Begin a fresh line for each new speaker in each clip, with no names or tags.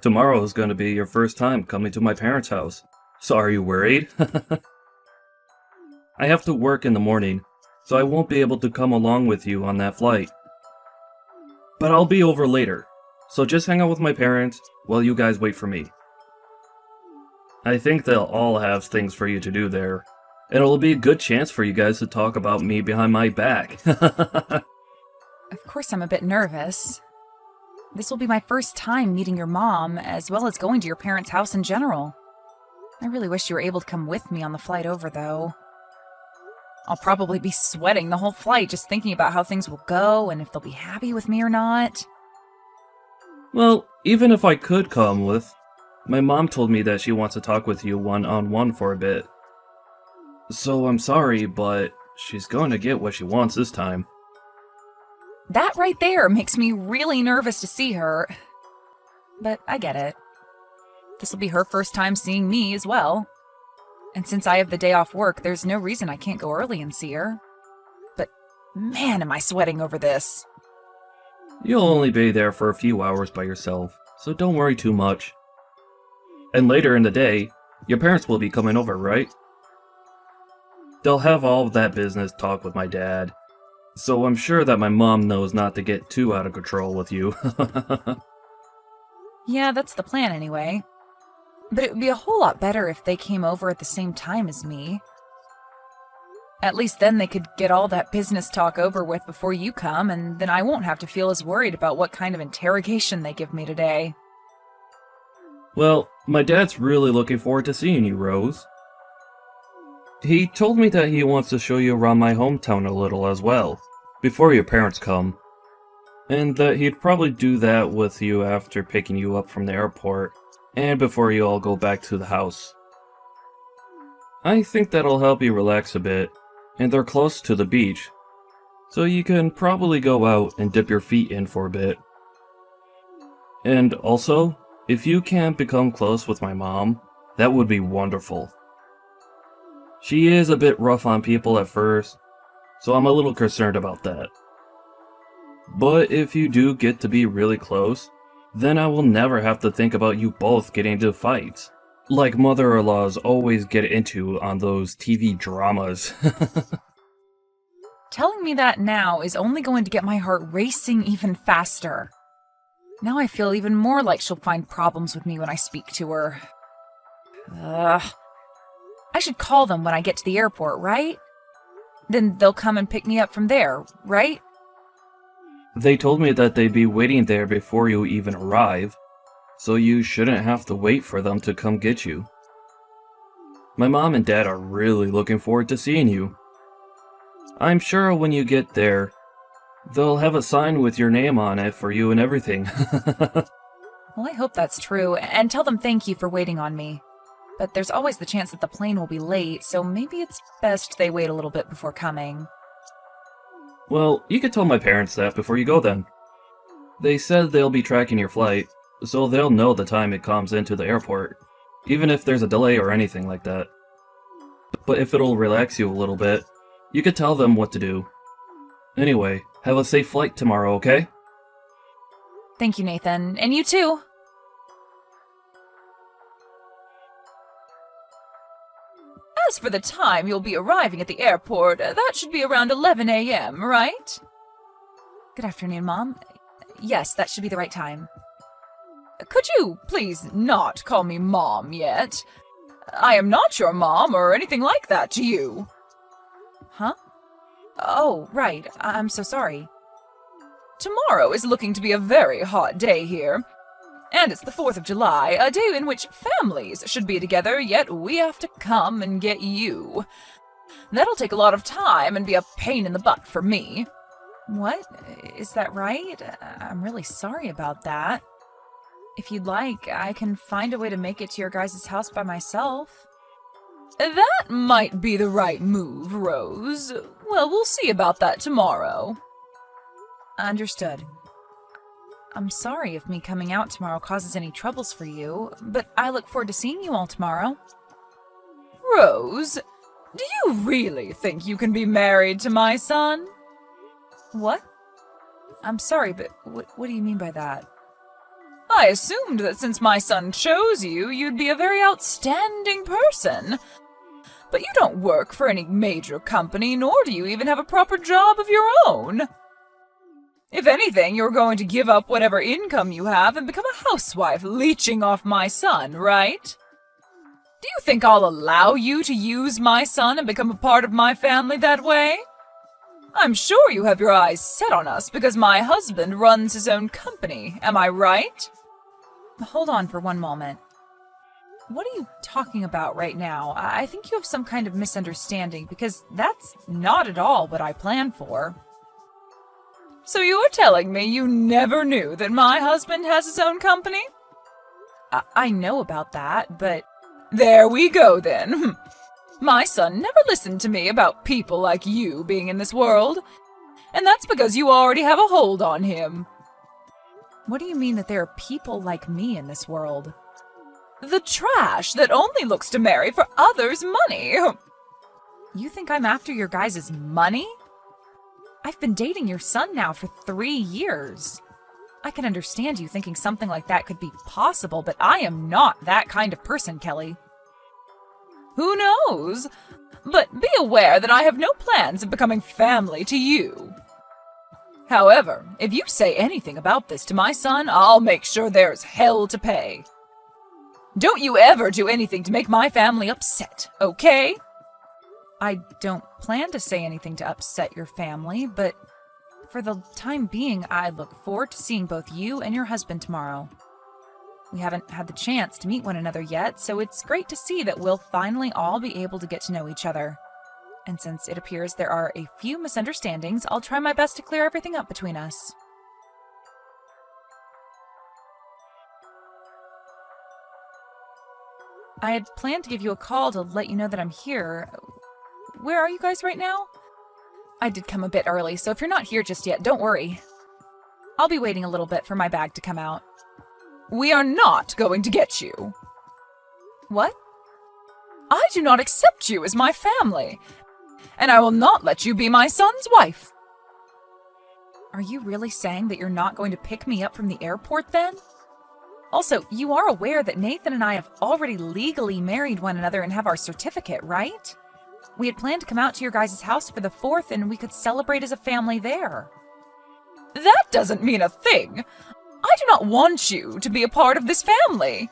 Tomorrow is going to be your first time coming to my parents' house. So are you worried? I have to work in the morning, so I won't be able to come along with you on that flight. But I'll be over later, so just hang out with my parents while you guys wait for me. I think they'll all have things for you to do there, and it'll be a good chance for you guys to talk about me behind my back.
Of course I'm a bit nervous. This will be my first time meeting your mom, as well as going to your parents' house in general. I really wish you were able to come with me on the flight over, though. I'll probably be sweating the whole flight just thinking about how things will go and if they'll be happy with me or not.
Well, even if I could come with, my mom told me that she wants to talk with you one-on-one for a bit. So I'm sorry, but she's going to get what she wants this time.
That right there makes me really nervous to see her. But I get it. This will be her first time seeing me as well. And since I have the day off work, there's no reason I can't go early and see her. But man, am I sweating over this.
You'll only be there for a few hours by yourself, so don't worry too much. And later in the day, your parents will be coming over, right? They'll have all of that business talk with my dad, so I'm sure that my mom knows not to get too out of control with you.
Yeah, that's the plan anyway. But it would be a whole lot better if they came over at the same time as me. At least then they could get all that business talk over with before you come, and then I won't have to feel as worried about what kind of interrogation they give me today.
Well, my dad's really looking forward to seeing you, Rose. He told me that he wants to show you around my hometown a little as well, before your parents come. And that he'd probably do that with you after picking you up from the airport, and before you all go back to the house. I think that'll help you relax a bit, and they're close to the beach, so you can probably go out and dip your feet in for a bit. And also, if you can become close with my mom, that would be wonderful. She is a bit rough on people at first, so I'm a little concerned about that. But if you do get to be really close, then I will never have to think about you both getting into fights, like mother-in-laws always get into on those TV dramas.
Telling me that now is only going to get my heart racing even faster. Now I feel even more like she'll find problems with me when I speak to her. Ugh. I should call them when I get to the airport, right? Then they'll come and pick me up from there, right?
They told me that they'd be waiting there before you even arrive, so you shouldn't have to wait for them to come get you. My mom and dad are really looking forward to seeing you. I'm sure when you get there, they'll have a sign with your name on it for you and everything.
Well, I hope that's true, and tell them thank you for waiting on me. But there's always the chance that the plane will be late, so maybe it's best they wait a little bit before coming.
Well, you could tell my parents that before you go then. They said they'll be tracking your flight, so they'll know the time it comes into the airport, even if there's a delay or anything like that. But if it'll relax you a little bit, you could tell them what to do. Anyway, have a safe flight tomorrow, okay?
Thank you, Nathan. And you too. As for the time you'll be arriving at the airport, that should be around 11 a.m., right? Good afternoon, Mom. Yes, that should be the right time. Could you please not call me Mom yet? I am not your mom or anything like that to you. Huh? Oh, right. I'm so sorry. Tomorrow is looking to be a very hot day here. And it's the 4th of July, a day in which families should be together, yet we have to come and get you. That'll take a lot of time and be a pain in the butt for me. What? Is that right? I'm really sorry about that. If you'd like, I can find a way to make it to your guys' house by myself. That might be the right move, Rose. Well, we'll see about that tomorrow. Understood. I'm sorry if me coming out tomorrow causes any troubles for you, but I look forward to seeing you all tomorrow. Rose, do you really think you can be married to my son? What? I'm sorry, but what do you mean by that? I assumed that since my son chose you, you'd be a very outstanding person. But you don't work for any major company, nor do you even have a proper job of your own. If anything, you're going to give up whatever income you have and become a housewife, leeching off my son, right? Do you think I'll allow you to use my son and become a part of my family that way? I'm sure you have your eyes set on us because my husband runs his own company, am I right? Hold on for one moment. What are you talking about right now? I think you have some kind of misunderstanding because that's not at all what I planned for. So you're telling me you never knew that my husband has his own company? I know about that, but... There we go then. My son never listened to me about people like you being in this world, and that's because you already have a hold on him. What do you mean that there are people like me in this world? The trash that only looks to marry for others' money. You think I'm after your guys' money? I've been dating your son now for 3 years. I can understand you thinking something like that could be possible, but I am not that kind of person, Kelly. Who knows? But be aware that I have no plans of becoming family to you. However, if you say anything about this to my son, I'll make sure there's hell to pay. Don't you ever do anything to make my family upset, okay? I don't plan to say anything to upset your family, but for the time being, I look forward to seeing both you and your husband tomorrow. We haven't had the chance to meet one another yet, so it's great to see that we'll finally all be able to get to know each other. And since it appears there are a few misunderstandings, I'll try my best to clear everything up between us. I had planned to give you a call to let you know that I'm here. Where are you guys right now? I did come a bit early, so if you're not here just yet, don't worry. I'll be waiting a little bit for my bag to come out. We are not going to get you. What? I do not accept you as my family, and I will not let you be my son's wife. Are you really saying that you're not going to pick me up from the airport then? Also, you are aware that Nathan and I have already legally married one another and have our certificate, right? We had planned to come out to your guys' house for the 4th and we could celebrate as a family there. That doesn't mean a thing. I do not want you to be a part of this family.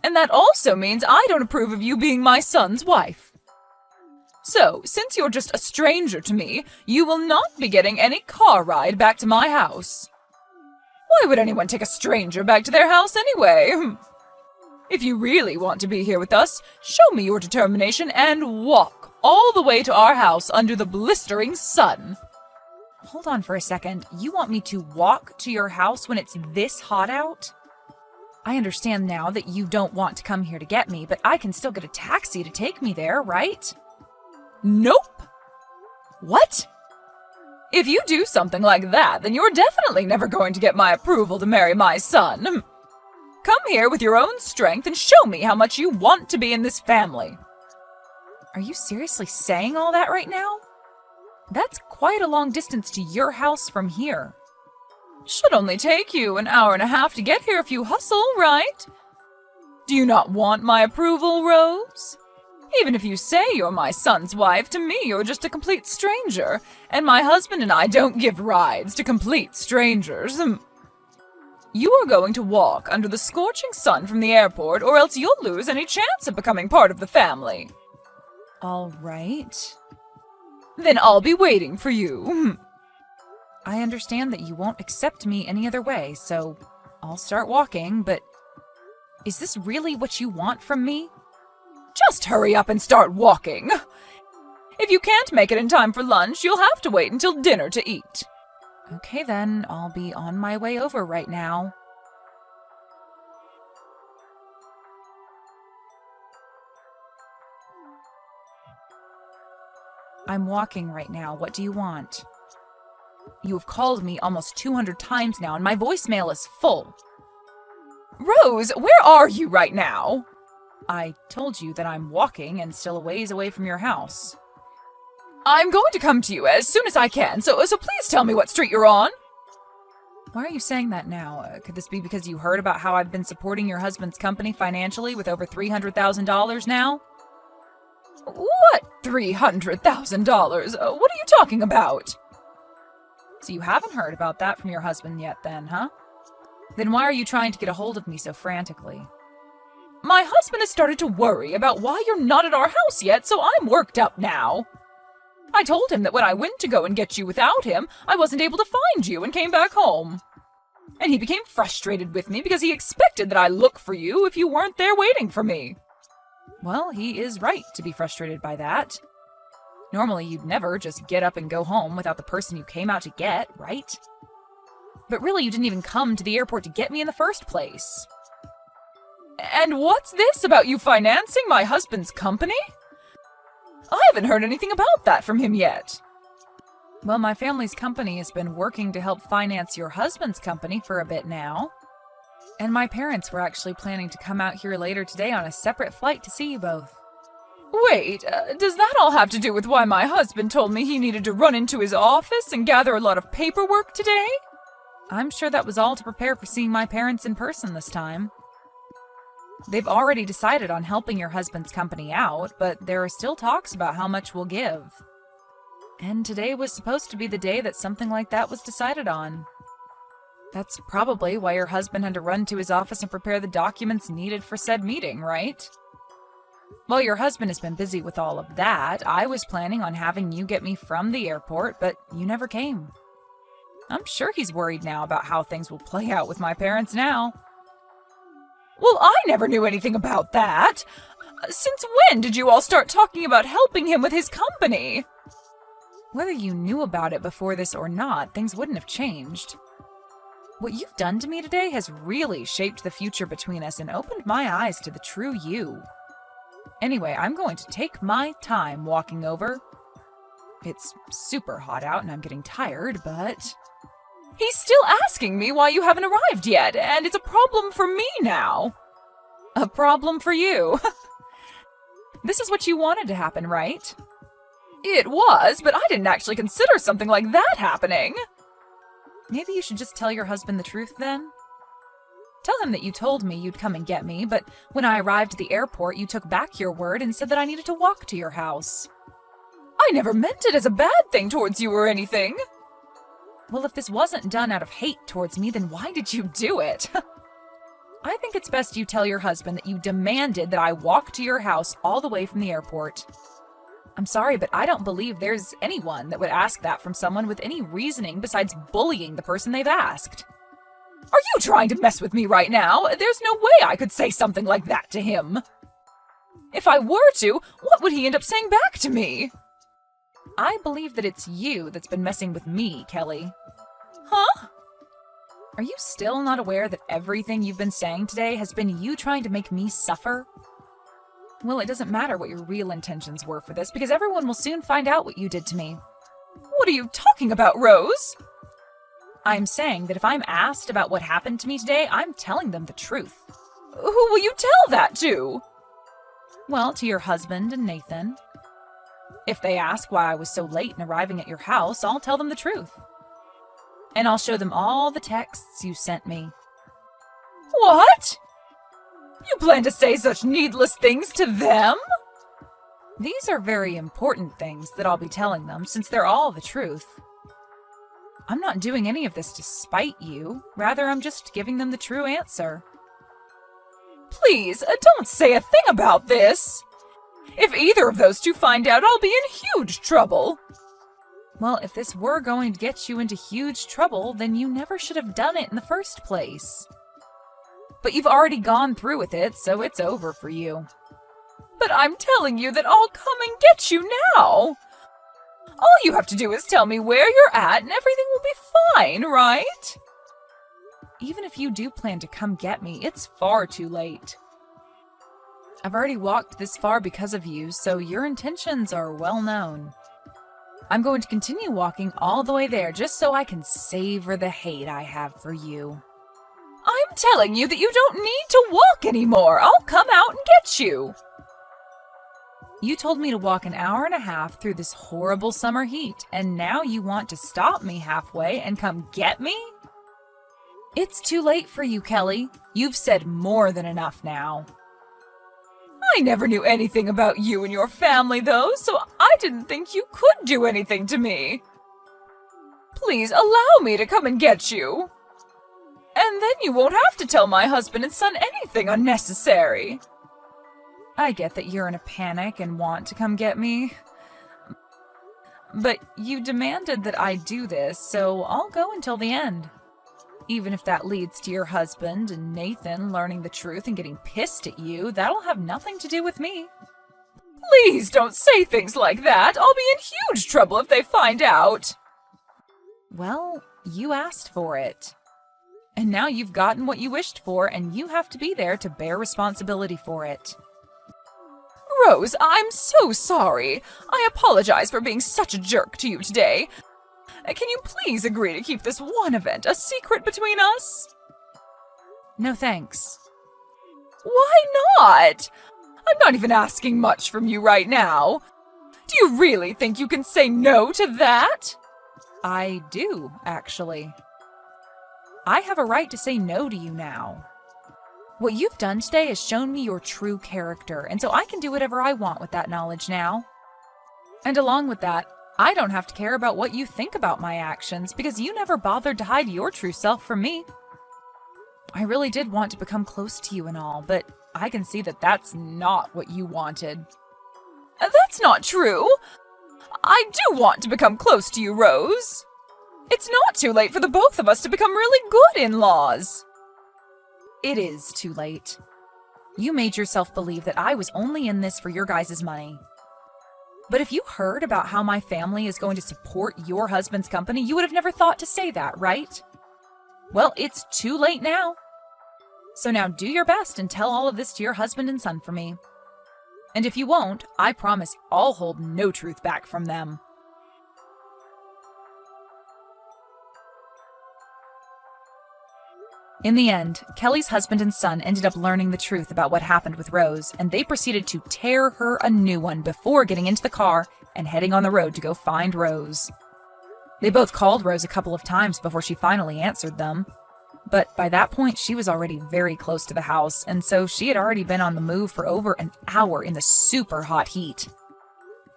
And that also means I don't approve of you being my son's wife. So, since you're just a stranger to me, you will not be getting any car ride back to my house. Why would anyone take a stranger back to their house anyway? If you really want to be here with us, show me your determination and walk all the way to our house under the blistering sun. Hold on for a second. You want me to walk to your house when it's this hot out? I understand now that you don't want to come here to get me, but I can still get a taxi to take me there, right? Nope. What? If you do something like that, then you're definitely never going to get my approval to marry my son. Come here with your own strength and show me how much you want to be in this family. Are you seriously saying all that right now? That's quite a long distance to your house from here. Should only take you an hour and a half to get here if you hustle, right? Do you not want my approval, Rose? Even if you say you're my son's wife, to me you're just a complete stranger, and my husband and I don't give rides to complete strangers. You are going to walk under the scorching sun from the airport, or else you'll lose any chance of becoming part of the family. All right. Then I'll be waiting for you. I understand that you won't accept me any other way, so I'll start walking, but is this really what you want from me? Just hurry up and start walking. If you can't make it in time for lunch, you'll have to wait until dinner to eat. Okay then, I'll be on my way over right now. I'm walking right now. What do you want? You have called me almost 200 times now, and my voicemail is full. Rose, where are you right now? I told you that I'm walking and still a ways away from your house. I'm going to come to you as soon as I can, so please tell me what street you're on. Why are you saying that now? Could this be because you heard about how I've been supporting your husband's company financially with over $300,000 now? What $300,000? What are you talking about? So you haven't heard about that from your husband yet then, huh? Then why are you trying to get a hold of me so frantically? My husband has started to worry about why you're not at our house yet, so I'm worked up now. I told him that when I went to go and get you without him, I wasn't able to find you and came back home. And he became frustrated with me because he expected that I look for you if you weren't there waiting for me. Well, he is right to be frustrated by that. Normally, you'd never just get up and go home without the person you came out to get, right? But really, you didn't even come to the airport to get me in the first place. And what's this about you financing my husband's company? I haven't heard anything about that from him yet. Well, my family's company has been working to help finance your husband's company for a bit now. And my parents were actually planning to come out here later today on a separate flight to see you both. Wait, does that all have to do with why my husband told me he needed to run into his office and gather a lot of paperwork today? I'm sure that was all to prepare for seeing my parents in person this time. They've already decided on helping your husband's company out, but there are still talks about how much we'll give. And today was supposed to be the day that something like that was decided on. That's probably why your husband had to run to his office and prepare the documents needed for said meeting, right? Well, your husband has been busy with all of that. I was planning on having you get me from the airport, but you never came. I'm sure he's worried now about how things will play out with my parents now. Well, I never knew anything about that. Since when did you all start talking about helping him with his company? Whether you knew about it before this or not, things wouldn't have changed. What you've done to me today has really shaped the future between us and opened my eyes to the true you. Anyway, I'm going to take my time walking over. It's super hot out and I'm getting tired, but... He's still asking me why you haven't arrived yet, and it's a problem for me now. A problem for you. This is what you wanted to happen, right? It was, but I didn't actually consider something like that happening. Maybe you should just tell your husband the truth then? Tell him that you told me you'd come and get me, but when I arrived at the airport, you took back your word and said that I needed to walk to your house. I never meant it as a bad thing towards you or anything. Well, if this wasn't done out of hate towards me, then why did you do it? I think it's best you tell your husband that you demanded that I walk to your house all the way from the airport. I'm sorry, but I don't believe there's anyone that would ask that from someone with any reasoning besides bullying the person they've asked. Are you trying to mess with me right now? There's no way I could say something like that to him. If I were to, what would he end up saying back to me? I believe that it's you that's been messing with me, Kelly. Huh? Are you still not aware that everything you've been saying today has been you trying to make me suffer? Well, it doesn't matter what your real intentions were for this, because everyone will soon find out what you did to me. What are you talking about, Rose? I'm saying that if I'm asked about what happened to me today, I'm telling them the truth. Who will you tell that to? Well, to your husband and Nathan. If they ask why I was so late in arriving at your house, I'll tell them the truth. And I'll show them all the texts you sent me. What? You plan to say such needless things to them? These are very important things that I'll be telling them, since they're all the truth. I'm not doing any of this to spite you. Rather, I'm just giving them the true answer. Please, don't say a thing about this. If either of those two find out, I'll be in huge trouble. Well, if this were going to get you into huge trouble, then you never should have done it in the first place. But you've already gone through with it, so it's over for you. But I'm telling you that I'll come and get you now. All you have to do is tell me where you're at and everything will be fine, right? Even if you do plan to come get me, it's far too late. I've already walked this far because of you, so your intentions are well known. I'm going to continue walking all the way there just so I can savor the hate I have for you. I'm telling you that you don't need to walk anymore. I'll come out and get you. You told me to walk an hour and a half through this horrible summer heat, and now you want to stop me halfway and come get me? It's too late for you, Kelly. You've said more than enough now. I never knew anything about you and your family, though, so I didn't think you could do anything to me. Please allow me to come and get you. And then you won't have to tell my husband and son anything unnecessary. I get that you're in a panic and want to come get me. But you demanded that I do this, so I'll go until the end. Even if that leads to your husband and Nathan learning the truth and getting pissed at you, that'll have nothing to do with me. Please don't say things like that. I'll be in huge trouble if they find out. Well, you asked for it. And now you've gotten what you wished for, and you have to be there to bear responsibility for it. Rose, I'm so sorry. I apologize for being such a jerk to you today. Can you please agree to keep this one event a secret between us? No thanks. Why not? I'm not even asking much from you right now. Do you really think you can say no to that? I do, actually. I have a right to say no to you now. What you've done today has shown me your true character, and so I can do whatever I want with that knowledge now. And along with that, I don't have to care about what you think about my actions, because you never bothered to hide your true self from me. I really did want to become close to you and all, but I can see that that's not what you wanted. That's not true. I do want to become close to you, Rose. It's not too late for the both of us to become really good in-laws. It is too late. You made yourself believe that I was only in this for your guys' money. But if you heard about how my family is going to support your husband's company, you would have never thought to say that, right? Well, it's too late now. So now do your best and tell all of this to your husband and son for me. And if you won't, I promise I'll hold no truth back from them. In the end, Kelly's husband and son ended up learning the truth about what happened with Rose, and they proceeded to tear her a new one before getting into the car and heading on the road to go find Rose. They both called Rose a couple of times before she finally answered them, but by that point she was already very close to the house, and so she had already been on the move for over an hour in the super hot heat.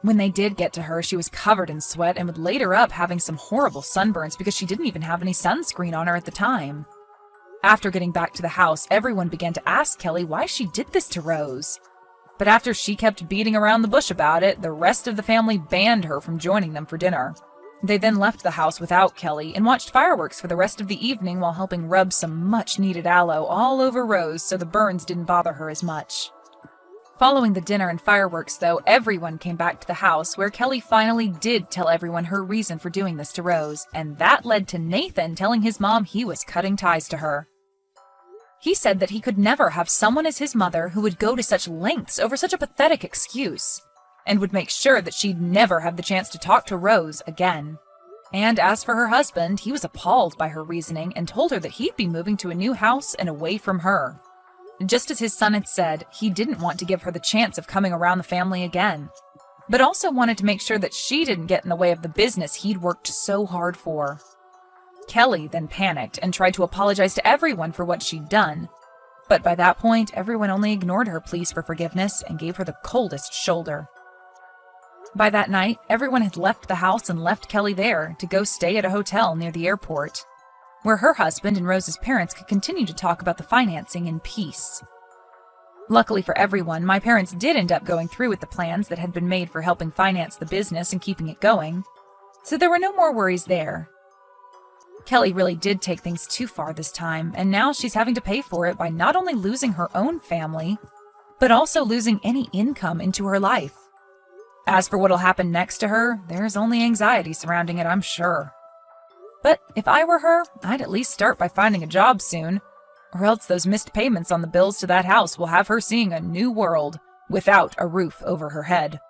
When they did get to her, she was covered in sweat and would later up having some horrible sunburns because she didn't even have any sunscreen on her at the time. After getting back to the house, everyone began to ask Kelly why she did this to Rose. But after she kept beating around the bush about it, the rest of the family banned her from joining them for dinner. They then left the house without Kelly and watched fireworks for the rest of the evening while helping rub some much-needed aloe all over Rose so the burns didn't bother her as much. Following the dinner and fireworks, though, everyone came back to the house, where Kelly finally did tell everyone her reason for doing this to Rose, and that led to Nathan telling his mom he was cutting ties to her. He said that he could never have someone as his mother who would go to such lengths over such a pathetic excuse, and would make sure that she'd never have the chance to talk to Rose again. And as for her husband, he was appalled by her reasoning and told her that he'd be moving to a new house and away from her. Just as his son had said, he didn't want to give her the chance of coming around the family again, but also wanted to make sure that she didn't get in the way of the business he'd worked so hard for. Kelly then panicked and tried to apologize to everyone for what she'd done, but by that point, everyone only ignored her pleas for forgiveness and gave her the coldest shoulder. By that night, everyone had left the house and left Kelly there to go stay at a hotel near the airport, where her husband and Rose's parents could continue to talk about the financing in peace. Luckily for everyone, my parents did end up going through with the plans that had been made for helping finance the business and keeping it going, so there were no more worries there. Kelly really did take things too far this time, and now she's having to pay for it by not only losing her own family, but also losing any income into her life. As for what'll happen next to her, there's only anxiety surrounding it, I'm sure. But if I were her, I'd at least start by finding a job soon, or else those missed payments on the bills to that house will have her seeing a new world without a roof over her head.